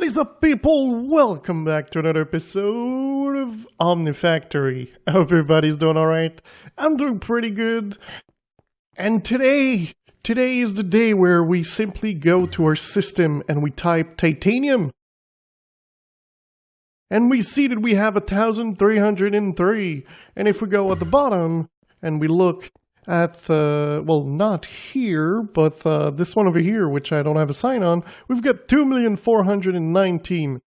is up, people? Welcome back to another episode of Omnifactory. I hope everybody's doing alright. I'm doing pretty good. And today is the day where we simply go to our system and we type titanium. And we see that we have 1,303. And if we go at the bottom and we look at, well, not here, but this one over here, which I don't have a sign on, we've got 2,419,000.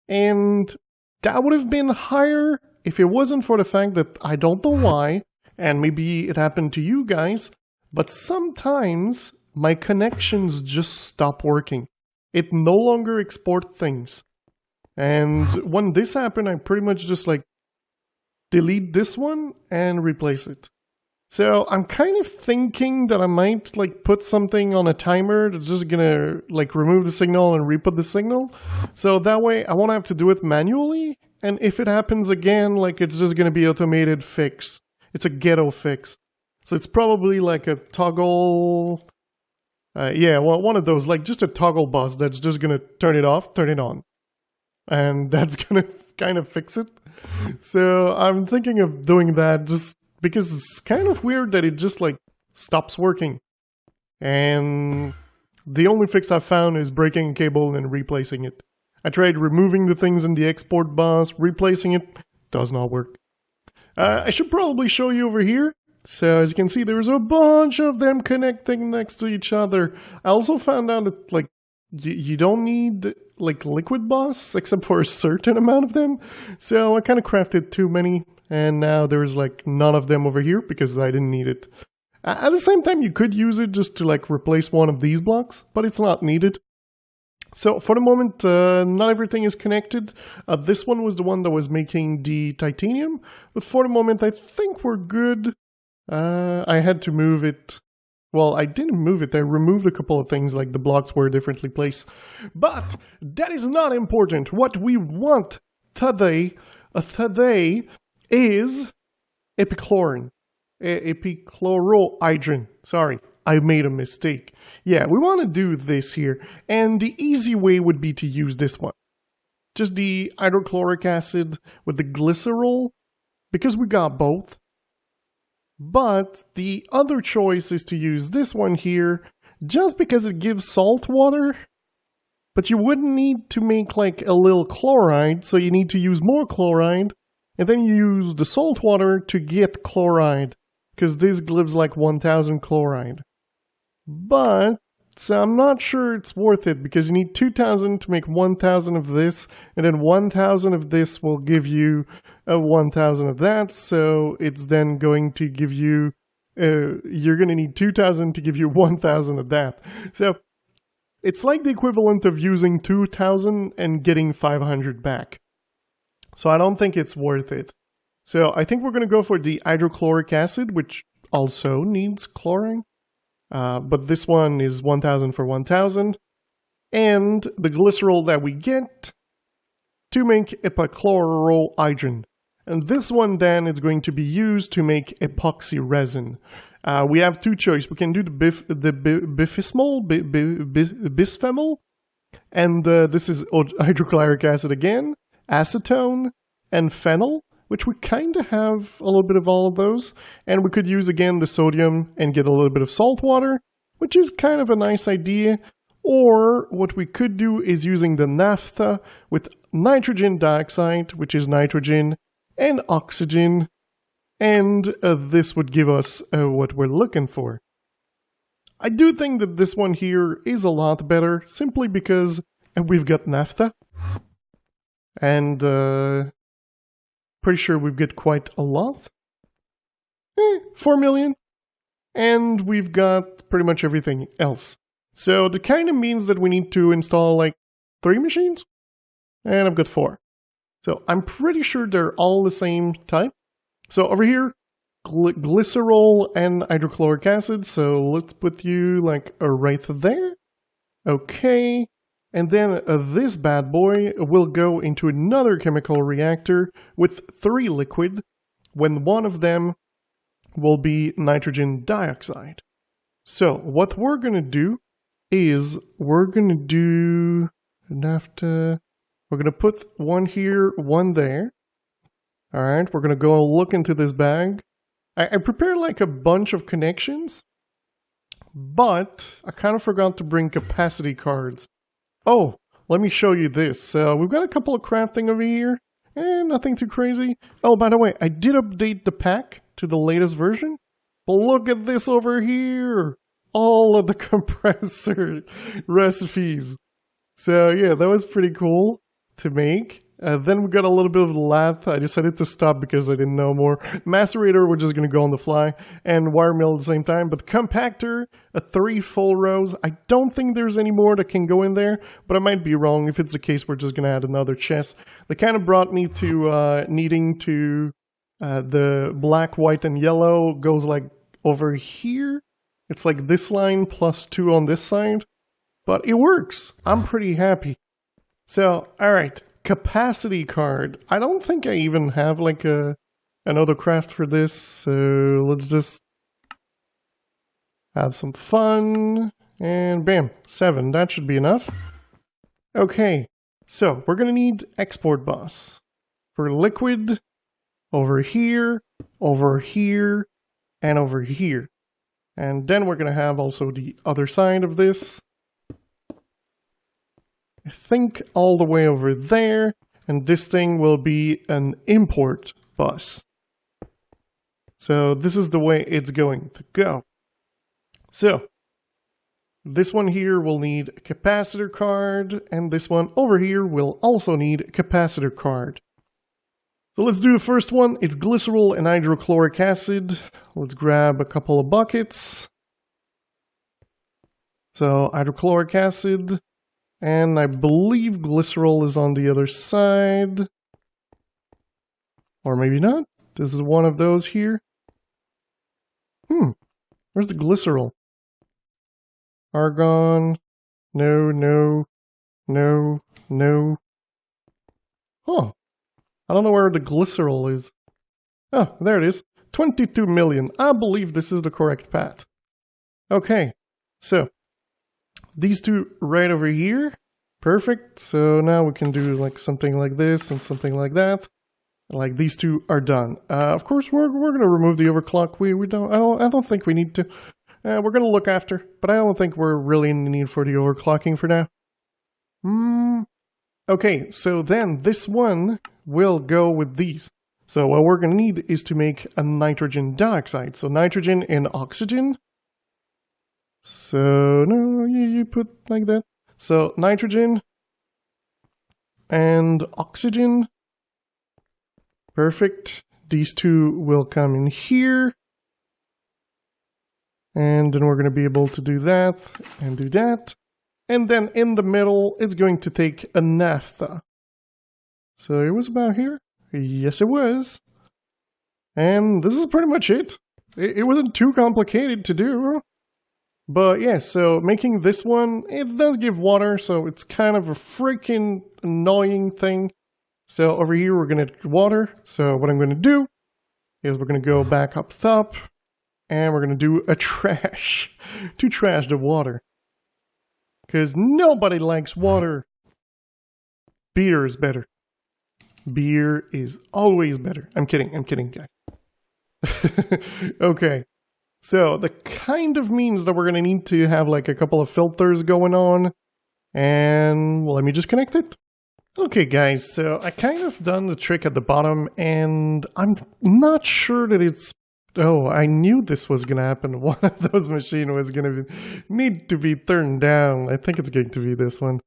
And that would have been higher if it wasn't for the fact that I don't know why, and maybe it happened to you guys, but sometimes my connections just stop working. It no longer exports things. And when this happened, I pretty much just like delete this one and replace it. So I'm kind of thinking that I might like put something on a timer that's just gonna like remove the signal and re-put the signal. So that way I won't have to do it manually. And if it happens again, like it's just gonna be automated fix. It's a ghetto fix. So it's probably like a toggle. Yeah, well, one of those, like just a toggle bus that's just gonna turn it off, turn it on. And that's gonna kind of fix it. So I'm thinking of doing that just because it's kind of weird that it just like stops working. And the only fix I found is breaking a cable and replacing it. I tried removing the things in the export bus, replacing it, does not work. I should probably show you over here. So as you can see, there's a bunch of them connecting next to each other. I also found out that like you don't need like liquid bus except for a certain amount of them. So I kind of crafted too many. And now there's like none of them over here because I didn't need it. At the same time, you could use it just to like replace one of these blocks, but it's not needed. So for the moment, not everything is connected. This one was the one that was making the titanium, but for the moment, I think we're good. I had to move it. Well, I didn't move it. I removed a couple of things, like the blocks were differently placed. But that is not important. What we want today is Epichlorohydrin. Sorry, I made a mistake. Yeah, we want to do this here. And the easy way would be to use this one. Just the hydrochloric acid with the glycerol, because we got both. But the other choice is to use this one here, just because it gives salt water. But you wouldn't need to make like a little chloride, so you need to use more chloride. And then you use the salt water to get chloride, because this gives like 1,000 chloride. But I'm not sure it's worth it, because you need 2,000 to make 1,000 of this, and then 1,000 of this will give you 1,000 of that, so it's then going to give you, you're going to need 2,000 to give you 1,000 of that. So it's like the equivalent of using 2,000 and getting 500 back. So I don't think it's worth it. So I think we're going to go for the hydrochloric acid, which also needs chlorine. But this one is 1,000 for 1,000. And the glycerol that we get to make epichlorohydrin. And this one then is going to be used to make epoxy resin. We have two choices. We can do the bisphemol, and this is hydrochloric acid again, acetone, and phenol, which we kind of have a little bit of all of those. And we could use again the sodium and get a little bit of salt water, which is kind of a nice idea. Or what we could do is using the naphtha with nitrogen dioxide, which is nitrogen and oxygen. And this would give us what we're looking for. I do think that this one here is a lot better, simply because we've got naphtha. And pretty sure we've got quite a lot. 4 million. And we've got pretty much everything else. So that kind of means that we need to install like 3 machines. And I've got 4. So I'm pretty sure they're all the same type. So over here, glycerol and hydrochloric acid. So let's put you like right there. Okay. And then this bad boy will go into another chemical reactor with 3 liquid, when one of them will be nitrogen dioxide. So what we're going to do is we're going to do naphtha. We're going to put one here, one there. All right, we're going to go look into this bag. I prepared like a bunch of connections, but I kind of forgot to bring capacity cards. Oh, let me show you this. We've got a couple of crafting over here, and nothing too crazy. Oh, by the way, I did update the pack to the latest version. But look at this over here. All of the compressor recipes. So yeah, that was pretty cool to make. Then we got a little bit of Naphtha. I decided to stop because I didn't know more. Macerator, we're just going to go on the fly. And wire mill at the same time. But the compactor, 3 full rows. I don't think there's any more that can go in there. But I might be wrong. If it's the case, we're just going to add another chest. That kind of brought me to needing to... the black, white, and yellow goes like over here. It's like this line plus 2 on this side. But it works. I'm pretty happy. So, alright. Capacity card. I don't think I even have like another craft for this, so let's just have some fun, and bam, 7, that should be enough. Okay, so we're gonna need export bus for liquid over here, and over here. And then we're gonna have also the other side of this. I think all the way over there, and this thing will be an import bus. So this is the way it's going to go. So this one here will need a capacitor card, and this one over here will also need a capacitor card. So let's do the first one. It's glycerol and hydrochloric acid. Let's grab a couple of buckets. So hydrochloric acid. And I believe glycerol is on the other side. Or maybe not. This is one of those here. Where's the glycerol? Argon. No, no, no, no. Huh. I don't know where the glycerol is. Oh, there it is. 22 million. I believe this is the correct path. Okay, so these two right over here. Perfect. So now we can do like something like this and something like that. Like these two are done. Of course, we're going to remove the overclock. I don't think we need to. We're going to look after, but I don't think we're really in the need for the overclocking for now. Okay, so then this one will go with these. So what we're going to need is to make a nitrogen dioxide. So nitrogen and oxygen. So, no, you put like that. So, nitrogen and oxygen. Perfect. These two will come in here. And then we're going to be able to do that and do that. And then in the middle, it's going to take a naphtha. So it was about here? Yes, it was. And this is pretty much it. It wasn't too complicated to do. But yeah, so making this one, it does give water, so it's kind of a freaking annoying thing. So over here, we're going to water. So what I'm going to do is we're going to go back up top, and we're going to do a trash to trash the water. Because nobody likes water. Beer is better. Beer is always better. I'm kidding, guys. Okay. So, that kind of means that we're going to need to have like a couple of filters going on. And let me just connect it. Okay, guys, so I kind of done the trick at the bottom, and I'm not sure that it's... Oh, I knew this was going to happen. One of those machines was going to need to be turned down. I think it's going to be this one.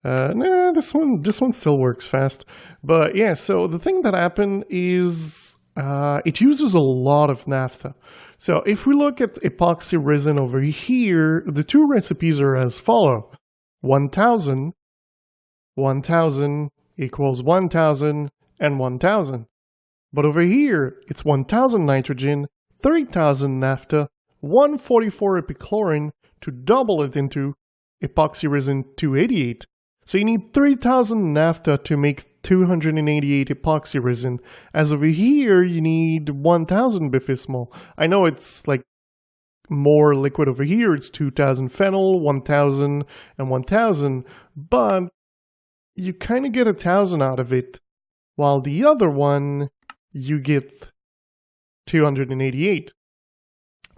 Nah, this one still works fast. But yeah, so the thing that happened is it uses a lot of naphtha. So if we look at epoxy resin over here, the two recipes are as follow. 1000, 1000 equals 1000 and 1000. But over here, it's 1000 nitrogen, 3000 naphtha, 144 epichlorohydrin to double it into epoxy resin 288. So you need 3000 naphtha to make 288 epoxy resin. As over here, you need 1000 bifismol. I know it's like more liquid over here. It's 2000 phenyl, 1000 and 1000. But you kind of get 1,000 out of it, while the other one, you get 288.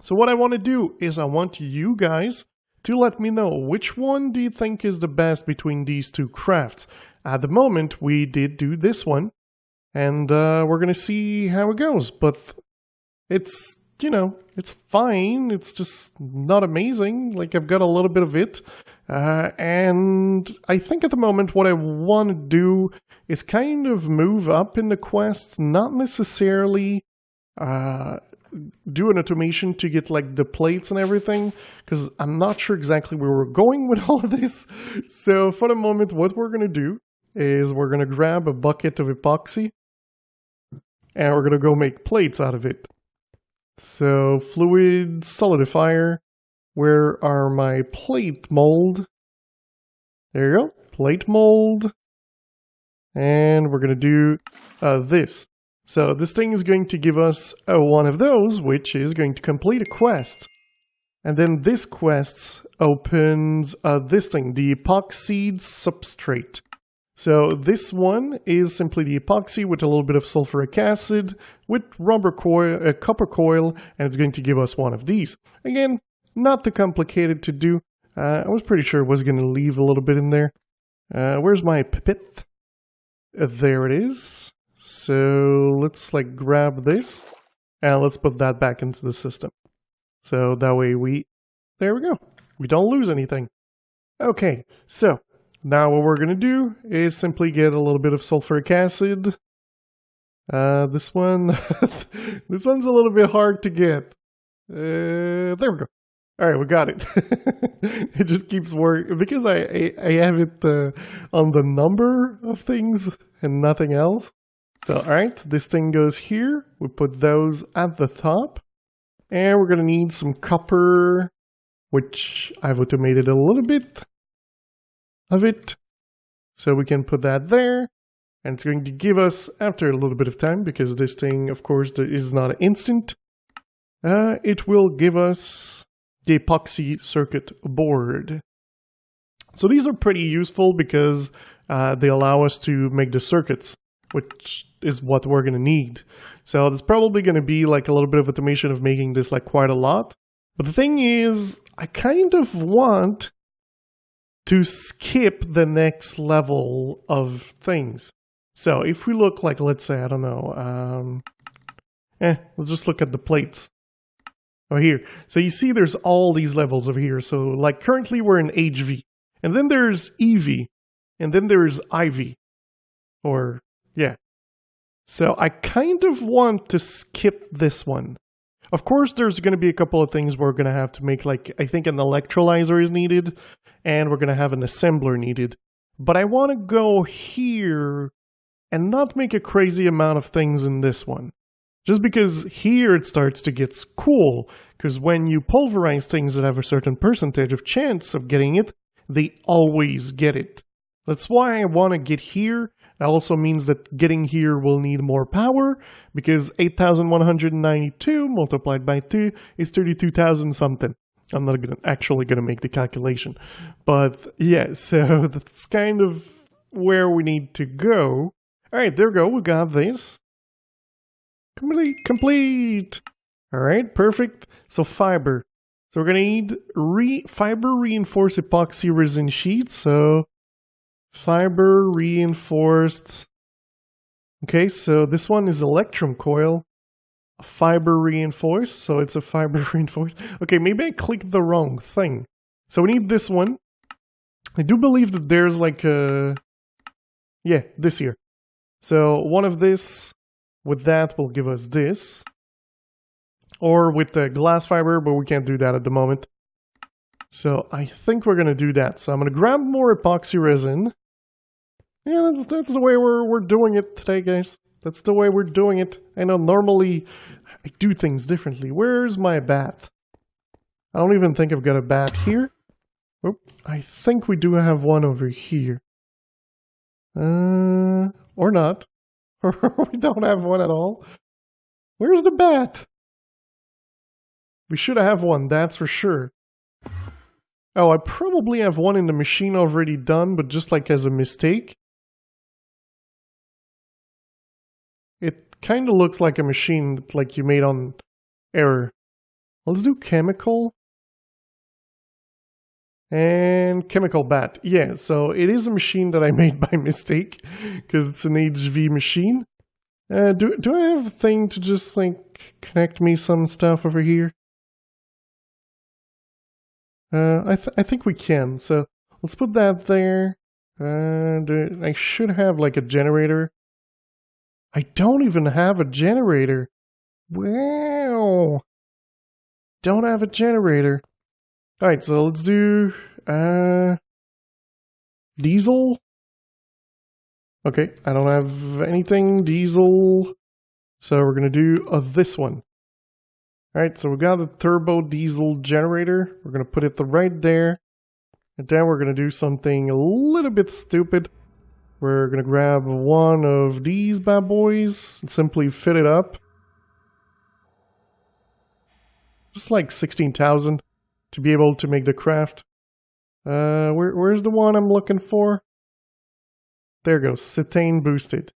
So what I want to do is I want you guys to let me know which one do you think is the best between these two crafts. At the moment, we did do this one, and we're going to see how it goes. But it's, you know, it's fine. It's just not amazing. Like, I've got a little bit of it. And I think at the moment what I want to do is kind of move up in the quest, not necessarily do an automation to get like the plates and everything, because I'm not sure exactly where we're going with all of this. So for the moment, what we're going to do is we're going to grab a bucket of epoxy and we're going to go make plates out of it. So fluid solidifier, where are my plate mold? There you go, plate mold. And we're going to do this. So this thing is going to give us one of those, which is going to complete a quest. And then this quest opens this thing, the epoxy substrate. So this one is simply the epoxy with a little bit of sulfuric acid, with rubber coil, copper coil, and it's going to give us one of these. Again, not too complicated to do. I was pretty sure it was going to leave a little bit in there. Where's my pipette? There it is. So let's like grab this and let's put that back into the system. So that way there we go. We don't lose anything. Okay, so now what we're going to do is simply get a little bit of sulfuric acid. This one, this one's a little bit hard to get. There we go. All right, we got it. It just keeps working because I have it on the number of things and nothing else. So, all right, this thing goes here. We put those at the top. And we're going to need some copper, which I've automated a little bit of it. So we can put that there. And it's going to give us, after a little bit of time, because this thing, of course, is not instant, it will give us the epoxy circuit board. So these are pretty useful because they allow us to make the circuits, which is what we're going to need. So there's probably going to be like a little bit of automation of making this like quite a lot. But the thing is, I kind of want to skip the next level of things. So if we look like, let's say, I don't know, let's just look at the plates. Oh, here. So you see there's all these levels over here. So like currently we're in HV. And then there's Eevee. And then there's IV. Or, yeah. So I kind of want to skip this one. Of course, there's going to be a couple of things we're going to have to make, like I think an electrolyzer is needed, and we're going to have an assembler needed. But I want to go here and not make a crazy amount of things in this one. Just because here it starts to get cool, because when you pulverize things that have a certain percentage of chance of getting it, they always get it. That's why I want to get here. That also means that getting here will need more power, because 8,192 multiplied by 2 is 32,000 something. I'm not actually going to make the calculation. But yeah, so that's kind of where we need to go. All right, there we go. We got this. Complete. All right, perfect. So fiber. So we're going to need fiber reinforced epoxy resin sheet. So fiber reinforced. Okay, so this one is electrum coil. Fiber reinforced. So it's a fiber reinforced. Okay, maybe I clicked the wrong thing. So we need this one. I do believe that there's like a... Yeah, this here. So one of this with that will give us this. Or with the glass fiber, but we can't do that at the moment. So I think we're going to do that. So I'm going to grab more epoxy resin. Yeah, that's the way we're doing it today, guys. That's the way we're doing it. I know normally I do things differently. Where's my bath? I don't even think I've got a bath here. Oh, I think we do have one over here. Or not. Or we don't have one at all. Where's the bath? We should have one, that's for sure. Oh, I probably have one in the machine already done, but just like as a mistake. kind of looks like a machine that, like, you made on error. Let's do chemical. And chemical bat. Yeah, so it is a machine that I made by mistake, because it's an HV machine. Do I have a thing to just, like, connect me some stuff over here? I think we can, so let's put that there. I should have, like, a generator. I don't even have a generator. Wow. Don't have a generator. Alright, so let's do diesel. Okay, I don't have anything. Diesel. So we're going to do this one. Alright, so we got the turbo diesel generator. We're going to put it right there. And then we're going to do something a little bit stupid. We're going to grab one of these bad boys and simply fit it up. Just like 16,000 to be able to make the craft. Where's the one I'm looking for? There goes, cetane boosted.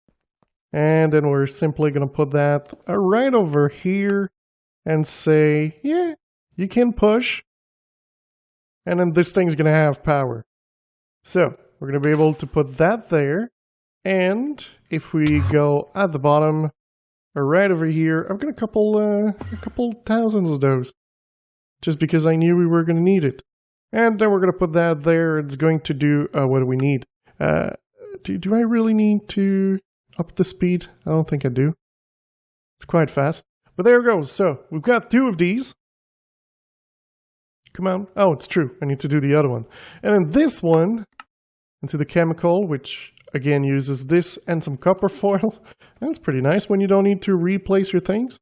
And then we're simply going to put that right over here and say, yeah, you can push. And then this thing's going to have power. So we're going to be able to put that there. And if we go at the bottom, right over here, I've got a couple thousands of those. Just because I knew we were going to need it. And then we're going to put that there. It's going to do, what do we need? Do I really need to up the speed? I don't think I do. It's quite fast. But there it goes. So we've got 2 of these. Come on. Oh, it's true. I need to do the other one. And then this one into the chemical, which again uses this and some copper foil. That's pretty nice when you don't need to replace your things.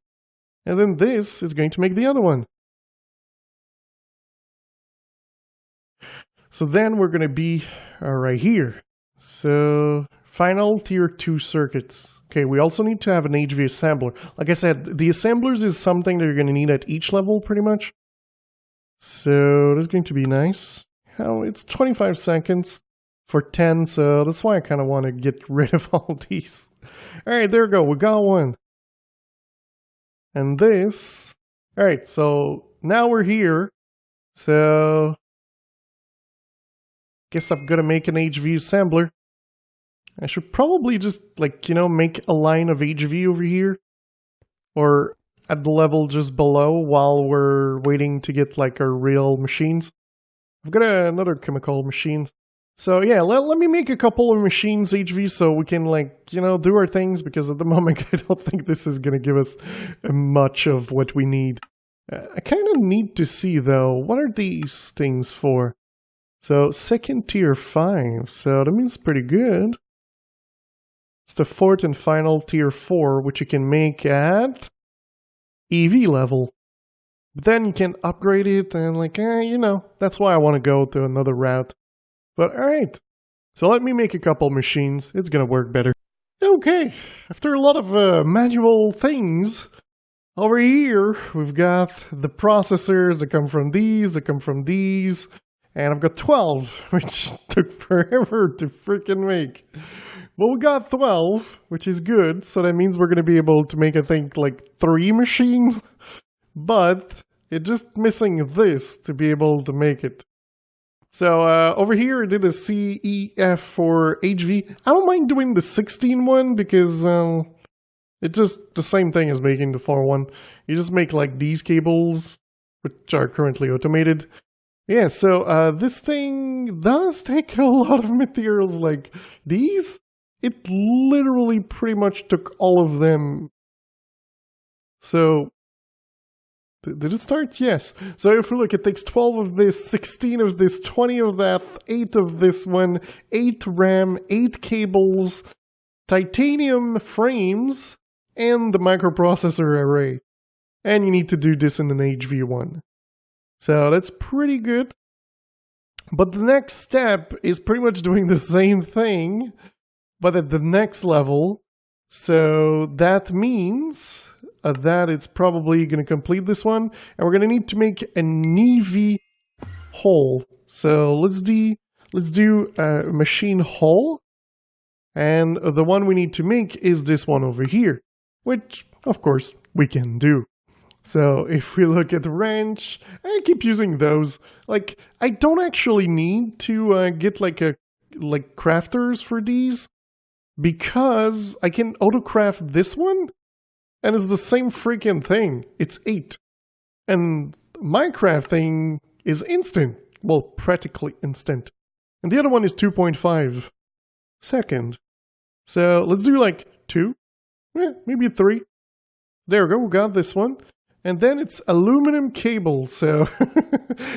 And then this is going to make the other one. So then we're going to be right here. So final tier 2 circuits. Okay, we also need to have an HV assembler. Like I said, the assemblers is something that you're going to need at each level pretty much. So that's going to be nice. How it's 25 seconds for 10, so that's why I kind of want to get rid of all these. Alright, there we go. We got one. And this. Alright, so now we're here. So guess I've got to make an HV assembler. I should probably just, like, you know, make a line of HV over here. Or at the level just below while we're waiting to get, like, our real machines. I've got another chemical machine. So yeah, let me make a couple of machines HV so we can, like, you know, do our things. Because at the moment I don't think this is going to give us much of what we need. I kind of need to see though, what are these things for? So, second tier 5, so that means pretty good. It's the 4th and final tier 4, which you can make at Eevee level. But then you can upgrade it and, like, you know, that's why I want to go to another route. But alright, so let me make a couple machines, it's gonna work better. Okay, after a lot of manual things, over here we've got the processors that come from these, and I've got 12, which took forever to freaking make. But we got 12, which is good, so that means we're going to be able to make, I think, like 3 machines. But it's just missing this to be able to make it. So over here I did a C, E, F for HV. I don't mind doing the 16 one because, well, it's just the same thing as making the 4 one. You just make like these cables, which are currently automated. Yeah, so this thing does take a lot of materials like these. It literally pretty much took all of them. So, did it start? Yes. So if we look, it takes 12 of this, 16 of this, 20 of that, 8 of this one, 8 RAM, 8 cables, titanium frames, and the microprocessor array. And you need to do this in an HV one. So that's pretty good. But the next step is pretty much doing the same thing, but at the next level. So that means that it's probably going to complete this one. And we're going to need to make an Eevee hole. So let's do a machine hole. And the one we need to make is this one over here. which, of course, we can do. So if we look at the wrench, I keep using those. Like, I don't actually need to get like crafters for these, because I can auto-craft this one, and it's the same freaking thing. It's 8. And my crafting is instant. Well, practically instant. And the other one is 2.5 second. So let's do like 2. Maybe 3. There we go, we got this one. And then it's aluminum cable, so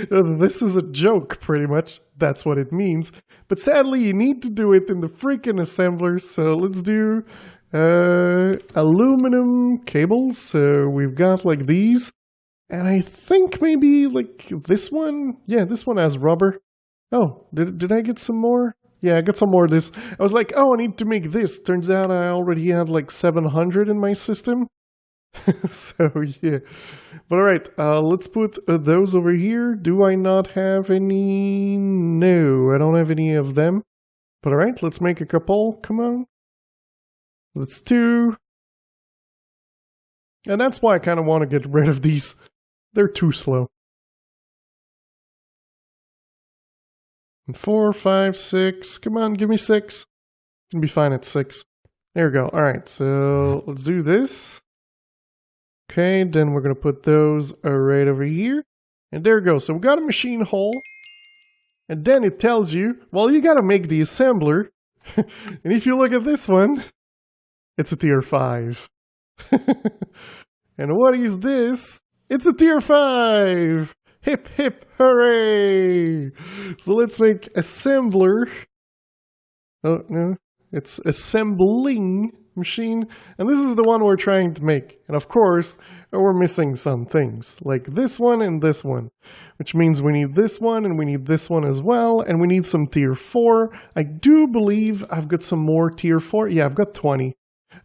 this is a joke, pretty much. That's what it means. But sadly, you need to do it in the freaking assembler, so let's do aluminum cables. So we've got like these. And I think maybe like this one. Yeah, this one has rubber. Oh, did I get some more? Yeah, I got some more of this. I was like, oh, I need to make this. Turns out I already had like 700 in my system. So yeah, but alright, let's put those over here. Do I not have any? No, I don't have any of them. But alright, let's make a couple. Come on, let's do. And that's why I kind of want to get rid of these. They're too slow. And 4, 5, 6. Come on, give me 6. Can be fine at 6. There we go. Alright, so let's do this. Okay, then we're going to put those right over here. And there we go. So we got a machine hole. And then it tells you, well, you got to make the assembler. And if you look at this one, it's a tier 5. And what is this? It's a tier 5! Hip, hip, hooray! So let's make assembler. Oh, no. It's assembling machine, and this is the one we're trying to make. And of course, we're missing some things, like this one and this one, which means we need this one and we need this one as well, and we need some tier 4. I do believe I've got some more tier 4. Yeah, I've got 20.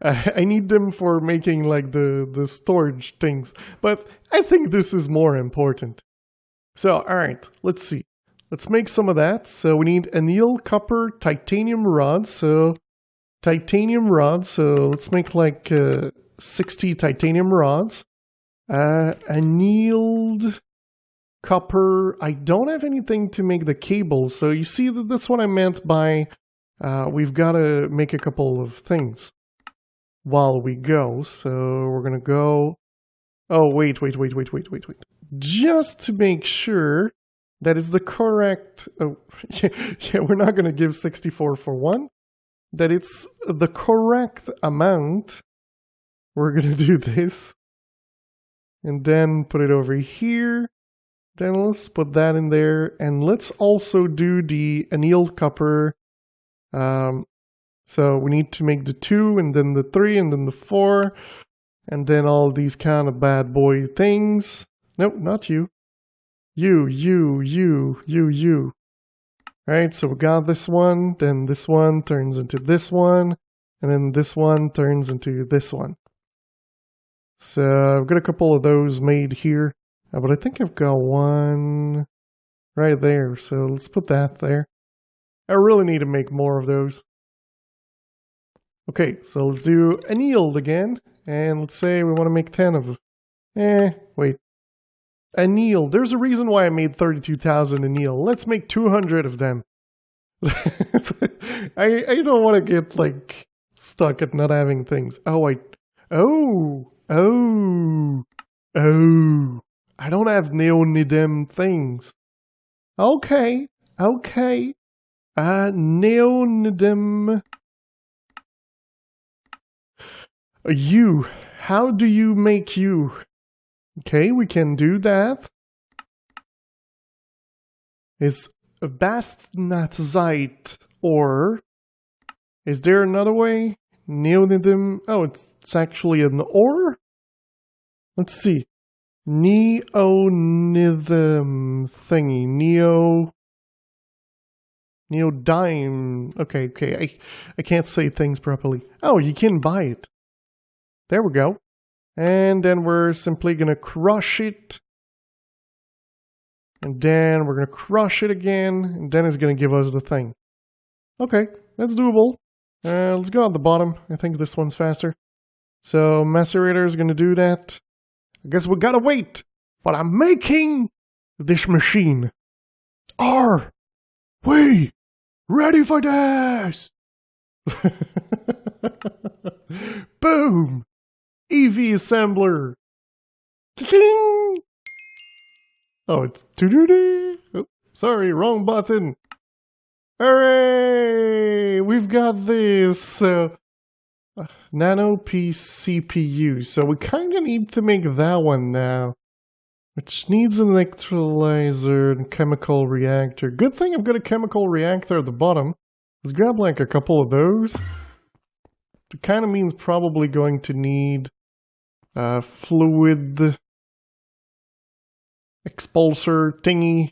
I need them for making like the storage things, but I think this is more important. So, alright, let's see. Let's make some of that. So we need anneal, copper, titanium rods. So titanium rods. So let's make like 60 titanium rods. Annealed copper. I don't have anything to make the cables. So you see that that's what I meant by we've got to make a couple of things while we go. So we're going to go. Oh, wait. Just to make sure that is the correct. Oh, yeah, we're not going to give 64 for one. That it's the correct amount. We're going to do this. And then put it over here. Then let's put that in there. And let's also do the annealed copper. So we need to make the 2, and then the 3, and then the 4. And then all these kind of bad boy things. Nope, not you. You. Right, so we got this one, then this one turns into this one, and then this one turns into this one. So I've got a couple of those made here, but I think I've got one right there, so let's put that there. I really need to make more of those. Okay, so let's do annealed again, and let's say we want to make 10 of them. Wait. Anneal. There's a reason why I made 32,000 anneal. Let's make 200 of them. I don't want to get like stuck at not having things. Oh, I don't have neonidem things. Okay. Neonidem. You. How do you make you? Okay, we can do that. Is bastnathite ore. Is there another way? Neonidem. Oh, it's actually an ore? Let's see. Neonidem thingy. Neodyme. Okay. I can't say things properly. Oh, you can buy it. There we go. And then we're simply going to crush it. And then we're going to crush it again. And then it's going to give us the thing. Okay, that's doable. Let's go on the bottom. I think this one's faster. So macerator is going to do that. I guess we gotta wait. But I'm making this machine. Are we ready for this? Boom! Eevee assembler. Ding! Oh, it's doo-doo-doo. Oh, sorry, wrong button. Hooray! We've got this. Nano CPU. So we kind of need to make that one now. Which needs an electrolyzer and chemical reactor. Good thing I've got a chemical reactor at the bottom. Let's grab like a couple of those. It kind of means probably going to need fluid expulsor thingy.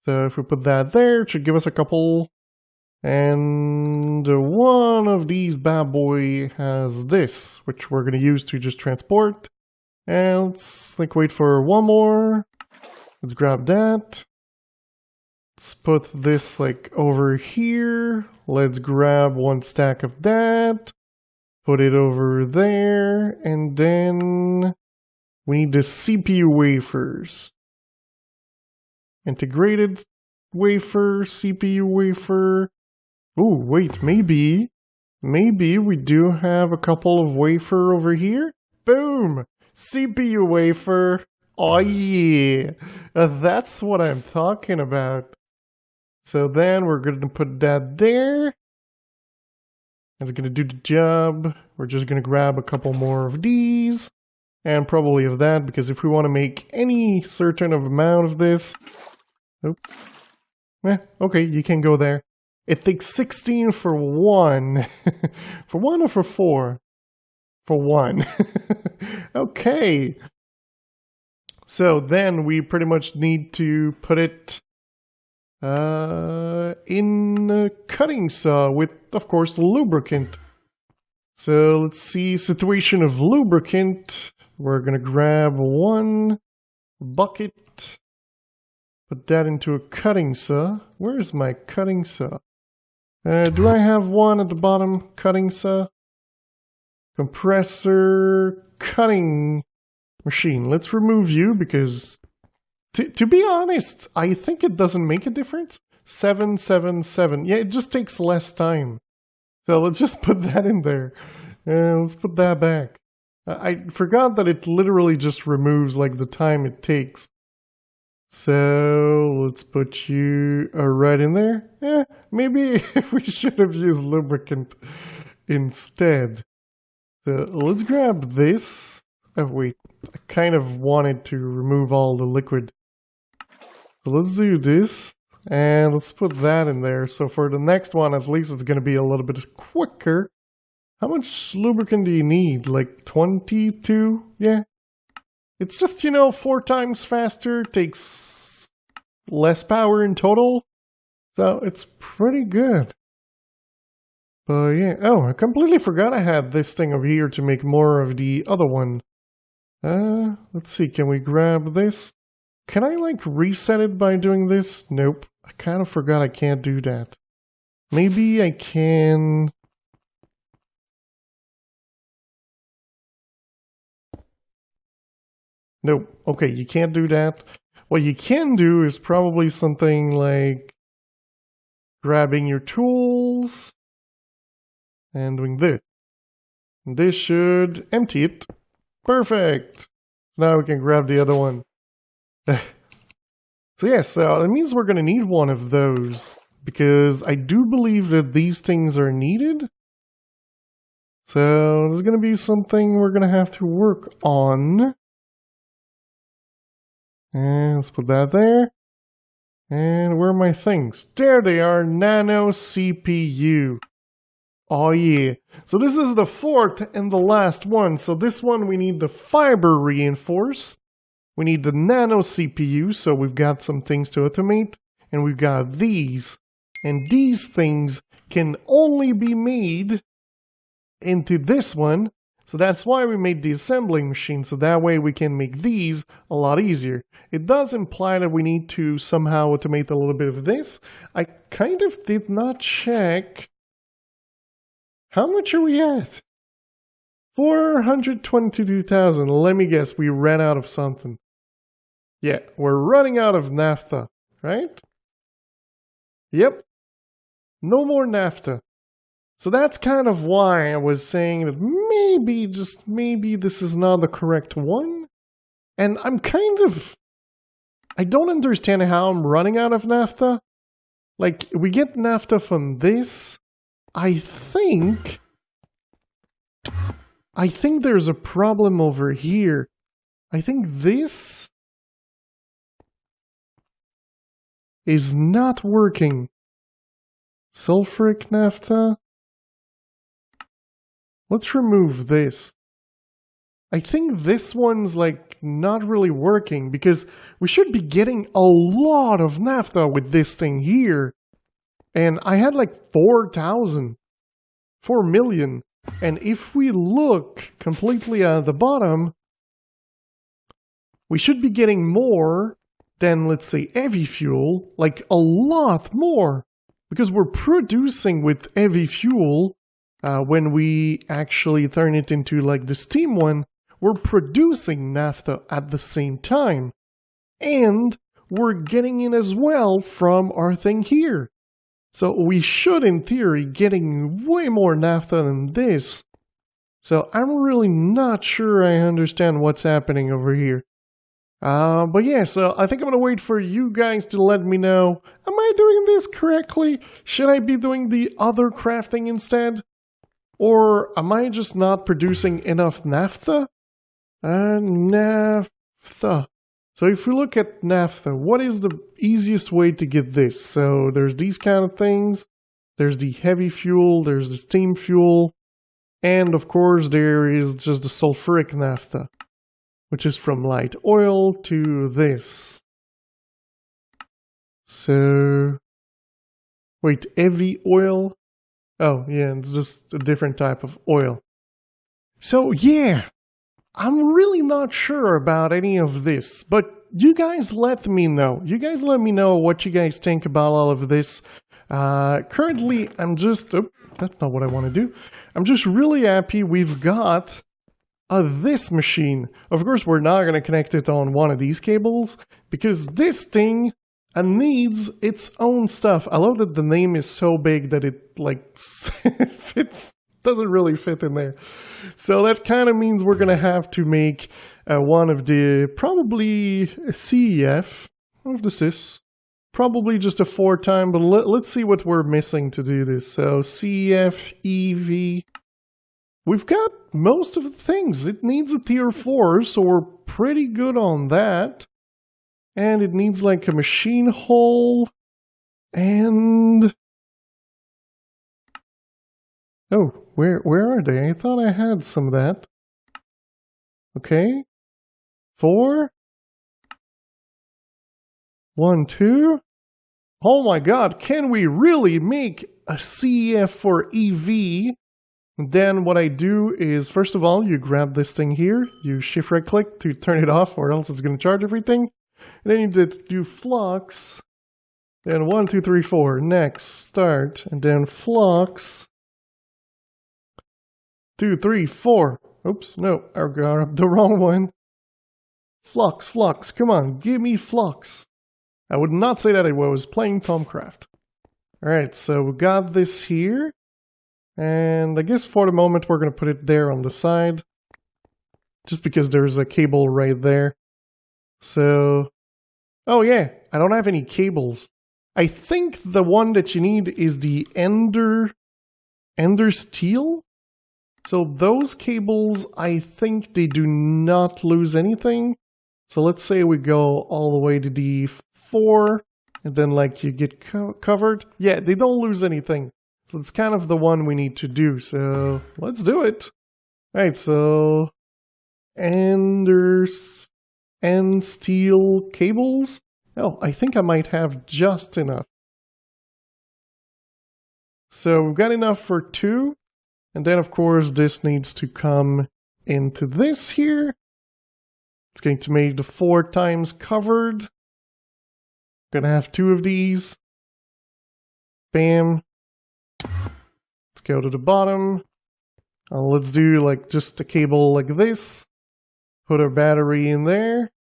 So if we put that there, it should give us a couple. And one of these bad boy has this, which we're going to use to just transport. And let's wait for one more. Let's grab that. Let's put this over here. Let's grab one stack of that. Put it over there. And then we need the CPU wafers. Integrated wafer, CPU wafer. Oh, wait, maybe we do have a couple of wafer over here. Boom! CPU wafer. Oh yeah, that's what I'm talking about. So then we're going to put that there. That's going to do the job. We're just going to grab a couple more of these. And probably of that, because if we want to make any certain amount of this... Oh. Okay, you can go there. It takes 16 for one. For one or for four? For one. Okay. So then we pretty much need to put it in a cutting saw with, of course, lubricant. So let's see, situation of lubricant. We're going to grab one bucket, put that into a cutting saw. Where's my cutting saw? Do I have one at the bottom? Cutting saw? Compressor, cutting machine. Let's remove you because, to be honest, I think it doesn't make a difference. 777. Yeah, it just takes less time. So let's just put that in there. Let's put that back. I forgot that it literally just removes the time it takes. So let's put you right in there. Maybe we should have used lubricant instead. So let's grab this. Oh wait, I kind of wanted to remove all the liquid. So let's do this. And let's put that in there. So for the next one, at least it's going to be a little bit quicker. How much lubricant do you need? 22? Yeah. It's just, 4 times faster, takes less power in total. So it's pretty good. But yeah, oh, I completely forgot I had this thing over here to make more of the other one. Let's see, can we grab this? Can I reset it by doing this? Nope, I kind of forgot I can't do that. Maybe I can... Nope. Okay, you can't do that. What you can do is probably something like grabbing your tools and doing this. And this should empty it. Perfect. Now we can grab the other one. So yes, it means we're going to need one of those because I do believe that these things are needed. So there's going to be something we're going to have to work on. And let's put that there. And where are my things? There they are, Nano CPU. Oh yeah. So this is the fourth and the last one. So this one we need the fiber reinforced. We need the Nano CPU, so we've got some things to automate. And we've got these. And these things can only be made into this one. So that's why we made the assembling machine, so that way we can make these a lot easier. It does imply that we need to somehow automate a little bit of this. I kind of did not check. How much are we at? 422,000. Let me guess, we ran out of something. Yeah, we're running out of naphtha, right? Yep. No more naphtha. So that's kind of why I was saying that maybe, just maybe, this is not the correct one. And I'm kind of... I don't understand how I'm running out of naphtha. Like, we get naphtha from this. I think there's a problem over here. I think this is not working. Sulfuric naphtha. Let's remove this. I think this one's like not really working because we should be getting a lot of naphtha with this thing here. And I had like 4,000, 4 million. And if we look completely at the bottom, we should be getting more than, let's say, heavy fuel, like a lot more. Because we're producing with heavy fuel, when we actually turn it into like the steam one, we're producing naphtha at the same time. And we're getting it as well from our thing here. So we should, in theory, getting way more naphtha than this. So I'm really not sure I understand what's happening over here. But yeah, so I think I'm going to wait for you guys to let me know. Am I doing this correctly? Should I be doing the other crafting instead? Or am I just not producing enough naphtha? Naphtha. So if we look at naphtha, what is the easiest way to get this? So there's these kind of things. There's the heavy fuel, there's the steam fuel, and of course there is just the sulfuric naphtha, which is from light oil to this. So, wait, heavy oil? Oh yeah, it's just a different type of oil. So yeah, I'm really not sure about any of this, but you guys let me know. You guys let me know what you guys think about all of this. Currently, I'm just... Oh, that's not what I want to do. I'm just really happy we've got this machine. Of course, we're not going to connect it on one of these cables, because this thing needs its own stuff. I love that the name is so big that it, like, fits... doesn't really fit in there. So that kind of means we're going to have to make one of the, probably a CEF, what if this is? Probably just a 4-time, but let's see what we're missing to do this. So CEF, Eevee. We've got most of the things. It needs a tier 4, so we're pretty good on that. And it needs like a machine hull. And... oh, where are they? I thought I had some of that. Okay. 4. 1, 2. Oh my god, can we really make a CEF for Eevee? Then what I do is, first of all, you grab this thing here, you shift right click to turn it off, or else it's going to charge everything. And then you do flux. Then 1, 2, 3, 4. Next, start. And then flux. 2, 3, 4. Oops, no, I got the wrong one. Flux, flux, come on, give me flux. I would not say that I was playing Tomcraft. Alright, so we got this here. And I guess for the moment we're going to put it there on the side. Just because there's a cable right there. So... oh yeah, I don't have any cables. I think the one that you need is the Ender steel? So those cables, I think they do not lose anything. So let's say we go all the way to D4, and then like you get covered. Yeah, they don't lose anything. So it's kind of the one we need to do. So let's do it. All right, so end steel cables. Oh, I think I might have just enough. So we've got enough for 2. And then, of course, this needs to come into this here. It's going to make the 4 times covered. Gonna have 2 of these. Bam. Let's go to the bottom. Let's do like just a cable like this. Put our battery in there.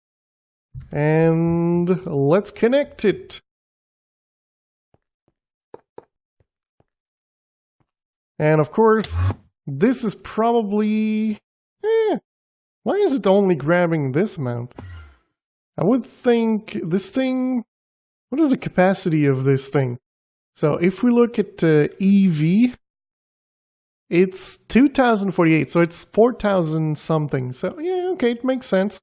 And let's connect it. And of course, this is probably... why is it only grabbing this amount? I would think this thing... What is the capacity of this thing? So if we look at Eevee, it's 2048, so it's 4000 something. So yeah, okay, it makes sense.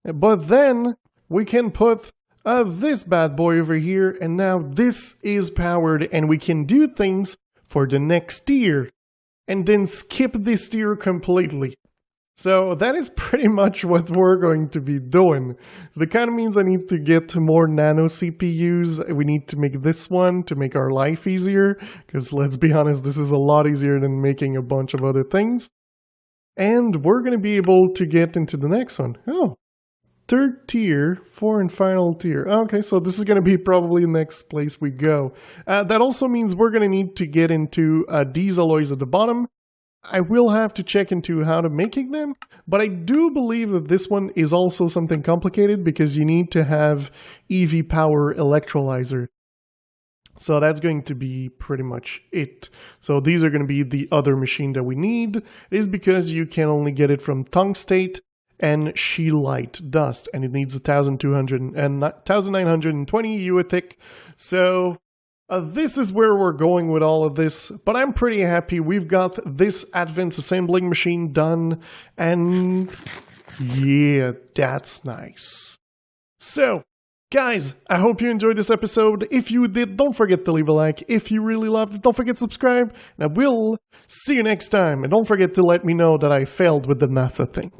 But then we can put this bad boy over here, and now this is powered, and we can do things for the next tier, and then skip this tier completely. So that is pretty much what we're going to be doing. So that kind of means I need to get more Nano CPUs. We need to make this one to make our life easier, because let's be honest, this is a lot easier than making a bunch of other things. And we're going to be able to get into the next one. Oh, third tier, fourth and final tier. Okay, so this is going to be probably the next place we go. That also means we're going to need to get into these alloys at the bottom. I will have to check into how to making them, but I do believe that this one is also something complicated because you need to have Eevee power electrolyzer. So that's going to be pretty much it. So these are going to be the other machine that we need. It is because you can only get it from tungstate and scheelite dust, and it needs 1920 UA-thick. So this is where we're going with all of this, but I'm pretty happy we've got this advanced assembling machine done, and yeah, that's nice. So, guys, I hope you enjoyed this episode. If you did, don't forget to leave a like. If you really loved it, don't forget to subscribe, and I will see you next time. And don't forget to let me know that I failed with the Naphtha thing.